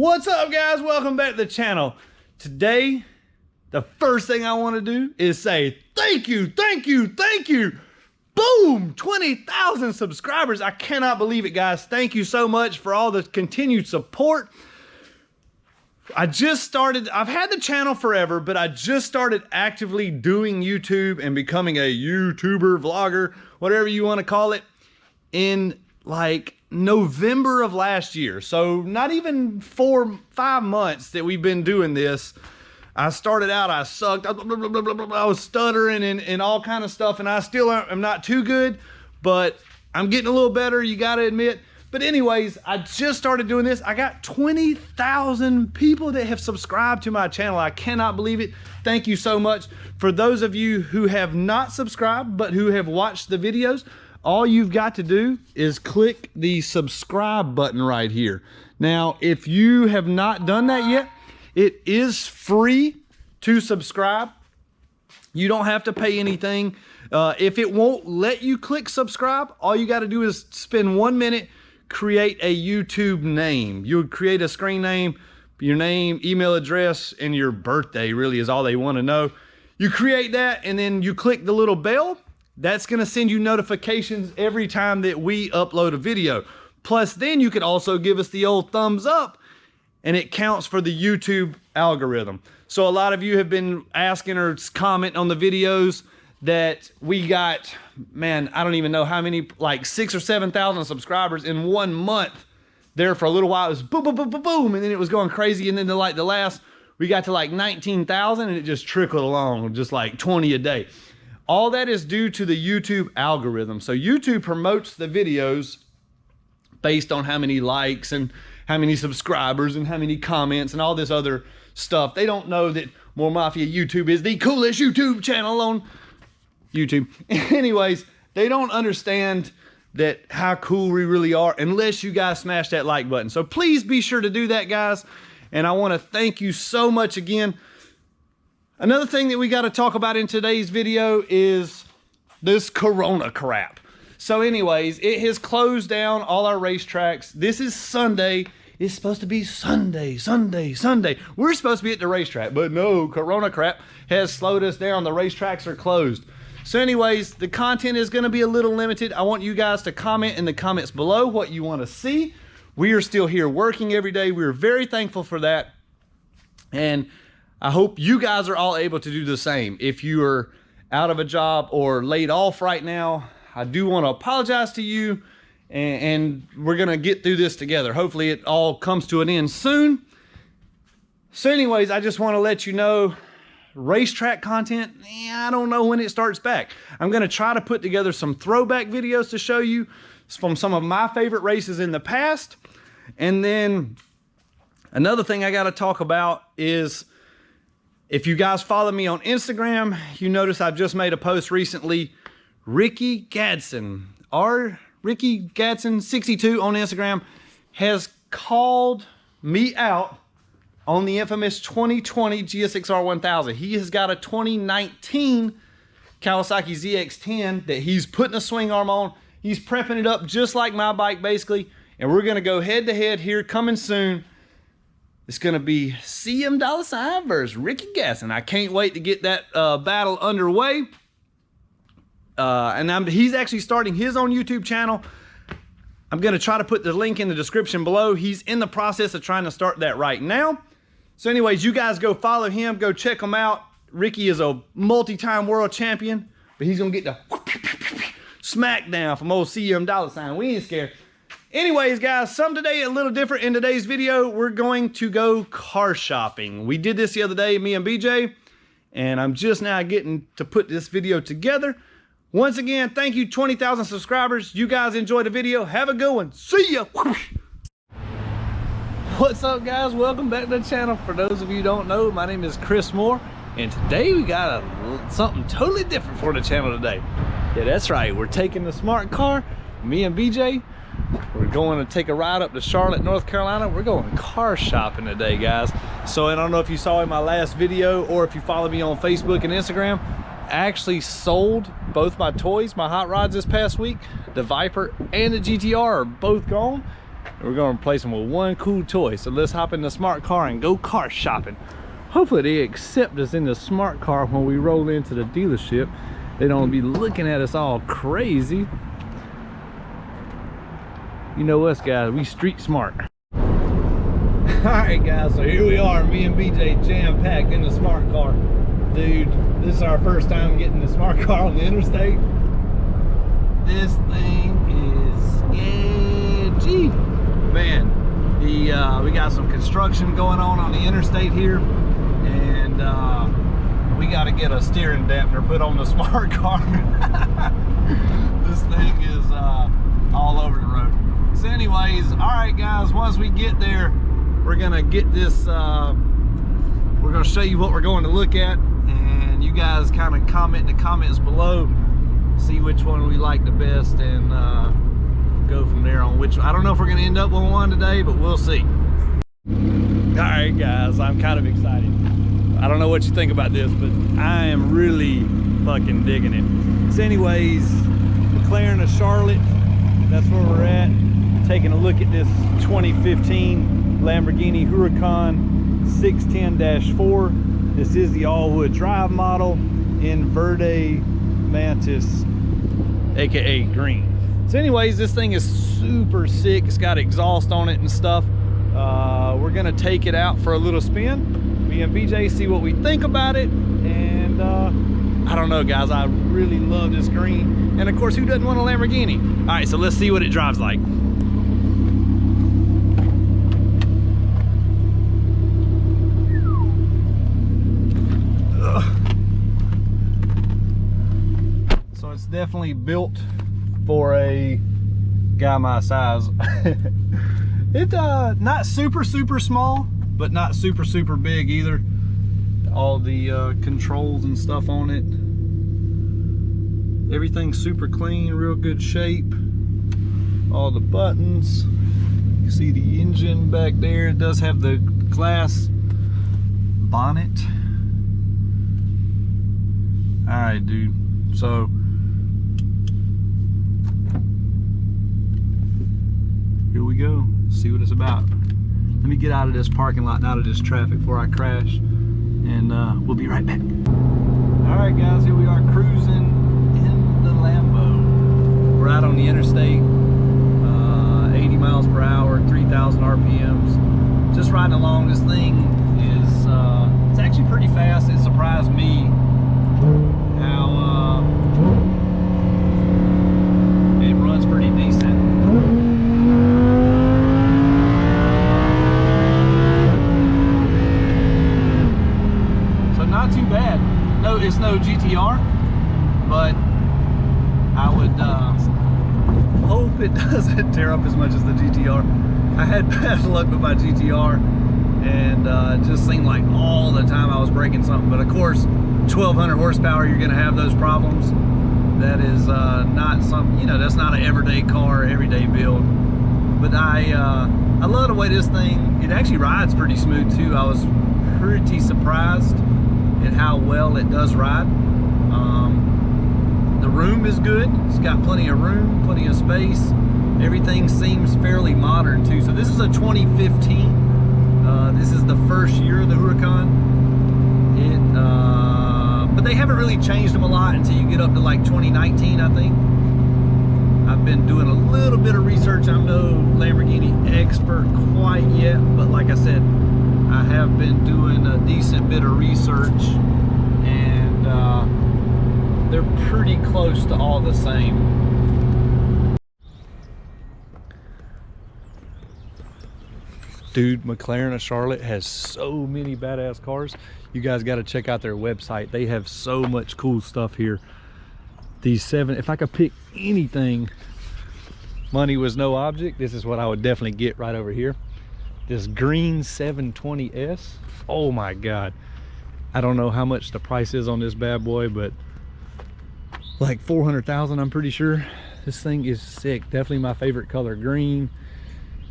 What's up, guys? Welcome back to the channel. Today, the first thing I want to do is say thank you. Boom! 20,000 subscribers. I cannot believe it, guys. Thank you so much for all the continued support. I've had the channel forever, but I just started actively doing YouTube and becoming a YouTuber, vlogger, whatever you want to call it, in like November of last year. So not even 4-5 months that we've been doing this. I started out, I sucked, I was stuttering and all kind of stuff, and I still am not too good, but I'm getting a little better, you gotta admit. But anyways, I just started doing this. I got 20,000 people that have subscribed to my channel. I cannot believe it. Thank you so much. For those of you who have not subscribed, but who have watched the videos, all you've got to do is click the subscribe button right here. Now, if you have not done that yet, it is free to subscribe. You don't have to pay anything. If it won't let you click subscribe, all you got to do is spend 1 minute, create a YouTube name. You would create a screen name, your name, email address, and your birthday really is all they want to know. You create that, and then you click the little bell. That's going to send you notifications every time that we upload a video. Plus, then you could also give us the old thumbs up, and it counts for the YouTube algorithm. So a lot of you have been asking or commenting on the videos that we got, man, I don't even know how many, like 6,000 or 7,000 subscribers in 1 month. There for a little while, it was boom, boom, boom, boom, boom, and then it was going crazy. And then the last, we got to like 19,000, and it just trickled along, just like 20 a day. All that is due to the YouTube algorithm. So YouTube promotes the videos based on how many likes and how many subscribers and how many comments and all this other stuff. They don't know that Moore Mafia YouTube is the coolest YouTube channel on YouTube. Anyways, they don't understand that how cool we really are unless you guys smash that like button. So please be sure to do that, guys. And I want to thank you so much again. Another thing that we got to talk about in today's video is this Corona crap. So anyways, it has closed down all our racetracks. This is Sunday. It's supposed to be Sunday. We're supposed to be at the racetrack, but no, Corona crap has slowed us down. The racetracks are closed. So anyways, the content is going to be a little limited. I want you guys to comment in the comments below what you want to see. We are still here working every day. We're very thankful for that. And I hope you guys are all able to do the same. If you are out of a job or laid off right now, I do want to apologize to you, and we're going to get through this together. Hopefully it all comes to an end soon. So anyways, I just want to let you know, racetrack content, I don't know when it starts back. I'm going to try to put together some throwback videos to show you from some of my favorite races in the past. And then another thing I got to talk about is, if you guys follow me on Instagram, you notice I've just made a post recently. Rickey Gadson, Rickey Gadson 62 on Instagram, has called me out on the infamous 2020 GSX-R 1000. He has got a 2019 Kawasaki ZX10 that he's putting a swing arm on. He's prepping it up just like my bike, basically. And we're going to go head to head here coming soon. It's going to be CM$ versus Rickey Gadson. I can't wait to get that battle underway. He's actually starting his own YouTube channel. I'm going to try to put the link in the description below. He's in the process of trying to start that right now. So anyways, you guys go follow him. Go check him out. Rickey is a multi-time world champion, but he's going to get the smackdown from old CM$. We ain't scared. Anyways, guys, something today a little different. In today's video, we're going to go car shopping. We did this the other day, me and BJ, and I'm just now getting to put this video together. Once again, thank you, 20,000 subscribers. You guys enjoy the video. Have a good one. See ya. What's up, guys? Welcome back to the channel. For those of you who don't know, my name is Chris Moore, and today we got something totally different for the channel today. Yeah, that's right. We're taking the smart car. Me and BJ, we're going to take a ride up to Charlotte, North Carolina. We're going car shopping today, guys. So I don't know if you saw in my last video or if you follow me on Facebook and Instagram, I actually sold both my toys, my hot rods this past week. The Viper and the GTR are both gone. We're gonna replace them with one cool toy. So let's hop in the smart car and go car shopping. Hopefully they accept us in the smart car when we roll into the dealership. They don't be looking at us all crazy. You know us guys, we street smart. Alright guys, so here we are, me and BJ jam-packed in the smart car. Dude, this is our first time getting the smart car on the interstate. This thing is sketchy. Man, we got some construction going on the interstate here, and we got to get a steering dampener put on the smart car. This thing is all over the road. So anyways, all right guys, once we get there, we're gonna get this, we're gonna show you what we're going to look at, and you guys kind of comment in the comments below, see which one we like the best, and go from there on which. I don't know if we're gonna end up on one today, but we'll see. All right guys, I'm kind of excited. I don't know what you think about this, but I am really fucking digging it. So anyways, McLaren of Charlotte, that's where we're at. Taking a look at this 2015 Lamborghini Huracan 610-4. This is the all-wheel drive model in Verde Mantis, aka green. So anyways, this thing is super sick. It's got exhaust on it and stuff. We're gonna take it out for a little spin. Me and BJ see what we think about it, and I don't know guys, I really love this green, and of course, who doesn't want a Lamborghini? All right, so let's see what it drives like. So it's definitely built for a guy my size. It's not super small, but not super big either. All the controls and stuff on it, everything's super clean, real good shape. All the buttons, you can see the engine back there. It does have the glass bonnet. All right, dude, so here we go, see what it's about. Let me get out of this parking lot and out of this traffic before I crash, and we'll be right back. All right guys, here we are cruising in the Lambo. We're out on the interstate, 80 miles per hour, 3,000 RPMs. Just riding along. This thing is, it's actually pretty fast. It surprised me how it runs pretty decent. Not too bad. No, it's no GTR, but I would hope it doesn't tear up as much as the GTR. I had bad luck with my GTR, and it just seemed like all the time I was breaking something. But of course, 1,200 horsepower, you're going to have those problems. That is not some, you know, that's not an everyday car, everyday build. But I love the way this thing, it actually rides pretty smooth too. I was pretty surprised at how well it does ride. The room is good. It's got plenty of room, plenty of space. Everything seems fairly modern too. So this is a 2015. This is the first year of the Huracan. But they haven't really changed them a lot until you get up to like 2019, I think. I've been doing a little bit of research. I'm no Lamborghini expert quite yet, but like I said, I have been doing a decent bit of research, and they're pretty close to all the same. Dude, McLaren of Charlotte has so many badass cars. You guys got to check out their website. They have so much cool stuff here. These seven, if I could pick anything, money was no object, this is what I would definitely get right over here. This green 720S, oh my god, I don't know how much the price is on this bad boy, but like 400,000, I'm pretty sure. This thing is sick. Definitely my favorite color, green.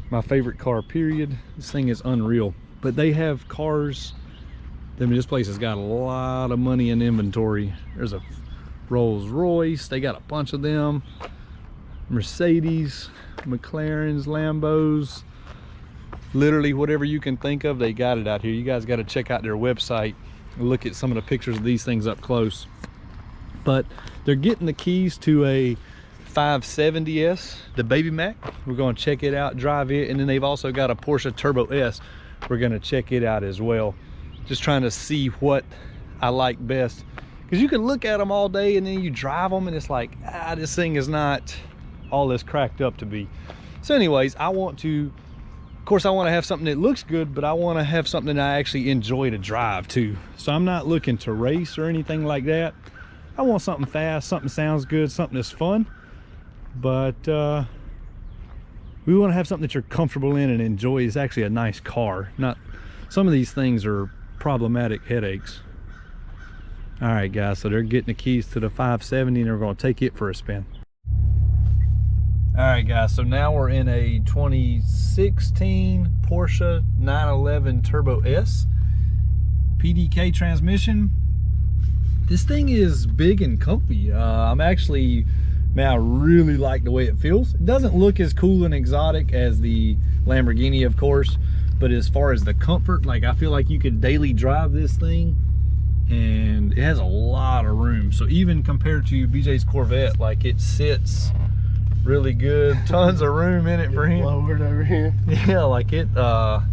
My favorite car, period. This thing is unreal. But they have cars, I mean, this place has got a lot of money in inventory. There's a Rolls Royce, they got a bunch of them. Mercedes, McLarens, Lambos, literally whatever you can think of, they got it out here. You guys got to check out their website and look at some of the pictures of these things up close. But they're getting the keys to a 570S, the Baby Mac. We're going to check it out, drive it, and then they've also got a Porsche Turbo S. We're going to check it out as well. Just trying to see what I like best, because you can look at them all day and then you drive them and it's like, this thing is not all it's cracked up to be. So anyways, of course I want to have something that looks good, but I want to have something that I actually enjoy to drive too. So I'm not looking to race or anything like that. I want something fast, something sounds good, something that's fun. But we want to have something that you're comfortable in and enjoy. It's actually a nice car. Not some of these things are problematic headaches. All right guys, so they're getting the keys to the 570 and they're going to take it for a spin. All right guys, so now we're in a 2016 Porsche 911 Turbo S PDK transmission. This thing is big and comfy. I'm actually, man, I really like the way it feels. It doesn't look as cool and exotic as the Lamborghini, of course, but as far as the comfort, like I feel like you could daily drive this thing, and it has a lot of room. So even compared to BJ's Corvette, like it sits really good. Tons of room in it for him. Lowered over here. Yeah, like it, the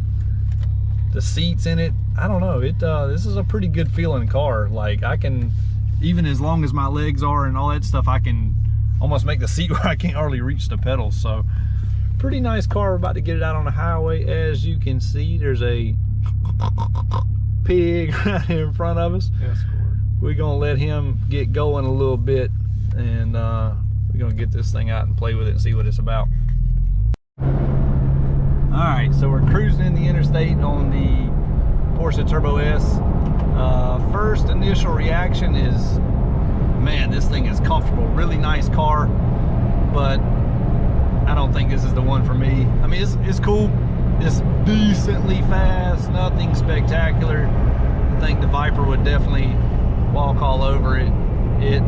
seats in it, I don't know, this is a pretty good feeling car. Like I can, even as long as my legs are and all that stuff, I can almost make the seat where I can't hardly reach the pedals. So pretty nice car. We're about to get it out on the highway. As you can see, there's a pig right here in front of us. We're gonna let him get going a little bit, and we're gonna get this thing out and play with it and see what it's about. All right, so we're cruising in the interstate on the Porsche Turbo S. First initial reaction is, man, this thing is comfortable. Really nice car, but I don't think this is the one for me. I mean, it's cool. It's decently fast, nothing spectacular. I think the Viper would definitely walk all over it. It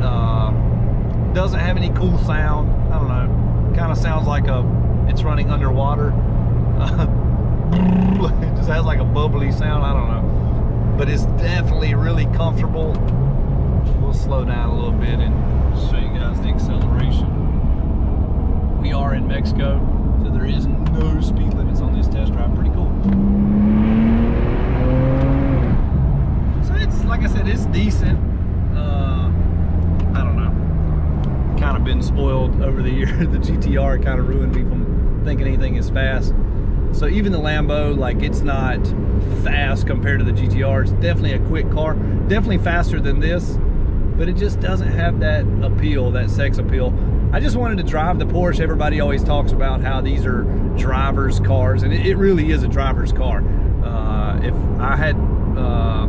doesn't have any cool sound. I don't know. Kind of sounds like it's running underwater. It just has like a bubbly sound. I don't know. But it's definitely really comfortable. We'll slow down a little bit and show you guys the acceleration. We are in Mexico, so there is no speed limits on this test drive. Pretty cool. So it's, like I said, it's decent. I don't know. Kind of been spoiled over the years. The GTR kind of ruined me from thinking anything is fast. So even the Lambo, like, it's not fast compared to the GTR. It's definitely a quick car. Definitely faster than this, but it just doesn't have that appeal, that sex appeal. I just wanted to drive the Porsche. Everybody always talks about how these are driver's cars, and it really is a driver's car. If I had, I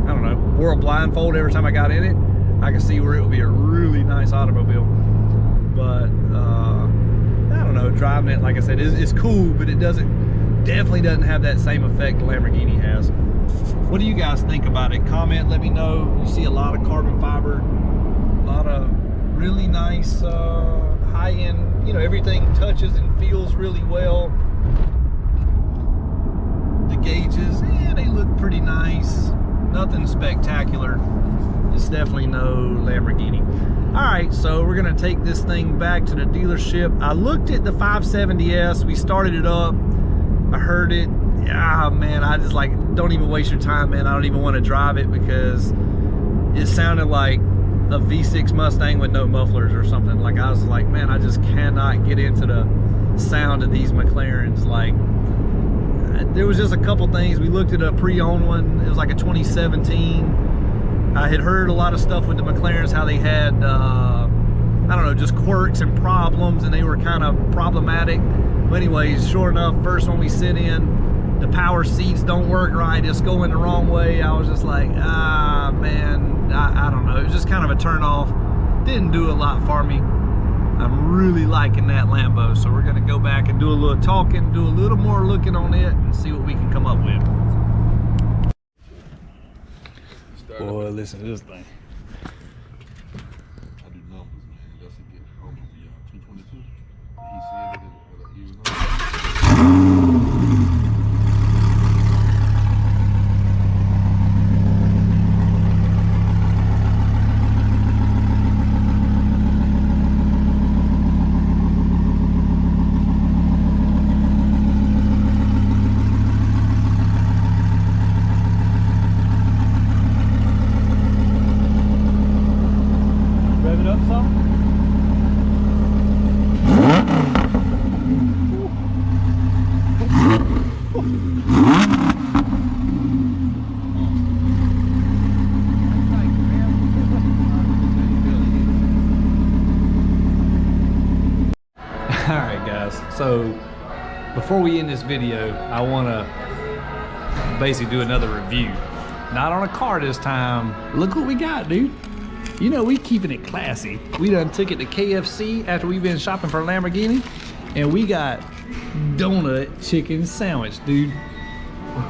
don't know, wore a blindfold every time I got in it, I could see where it would be a really nice automobile. But I don't know, driving it, like I said, it's cool, but it definitely doesn't have that same effect the Lamborghini has. What do you guys think about it? Comment, let me know. You see a lot of carbon fiber, a lot of really nice high-end, you know, everything touches and feels really well. The gauges, yeah, they look pretty nice. Nothing spectacular. It's definitely no Lamborghini. All right, so we're gonna take this thing back to the dealership. I looked at the 570S, we started it up, I heard it. Ah, man, I just like, don't even waste your time, man. I don't even want to drive it because it sounded like a V6 Mustang with no mufflers or something. Like, I was like, man, I just cannot get into the sound of these McLarens. Like, there was just a couple things. We looked at a pre-owned one. It was like a 2017. I had heard a lot of stuff with the McLarens, how they had, I don't know, just quirks and problems, and they were kind of problematic. But anyways, sure enough, first one we sit in, the power seats don't work right. It's going the wrong way. I was just like, man, I don't know. It was just kind of a turn off. Didn't do a lot for me. I'm really liking that Lambo. So we're going to go back and do a little talking, do a little more looking on it, and see what we can come up with. Boy, listen to this thing. I do numbers, man. That's a good overview. 222. before we end this video, I want to basically do another review. Not on a car this time. Look what we got, dude. You know, we keeping it classy. We done took it to KFC after we've been shopping for a Lamborghini, and we got donut chicken sandwich, dude.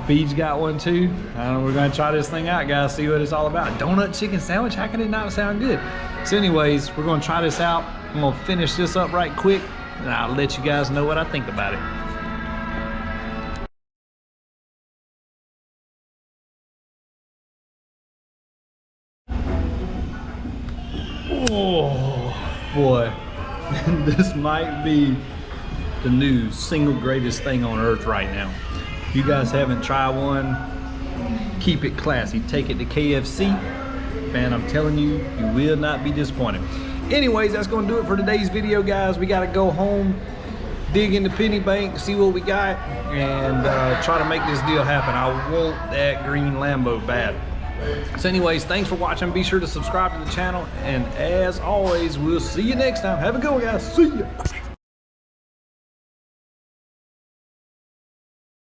Beach got one too. I don't know, we're gonna try this thing out, guys, see what it's all about. Donut chicken sandwich, how can it not sound good? So anyways, we're gonna try this out. I'm gonna finish this up right quick, and I'll let you guys know what I think about it. Oh boy, this might be the new single greatest thing on earth right now. If you guys haven't tried one, keep it classy. Take it to KFC, man, I'm telling you, you will not be disappointed. Anyways, that's gonna do it for today's video, guys. We gotta go home, dig in the penny bank, see what we got, and try to make this deal happen. I want that green Lambo bad. So anyways, thanks for watching. Be sure to subscribe to the channel, and as always, we'll see you next time. Have a good one, guys. See ya.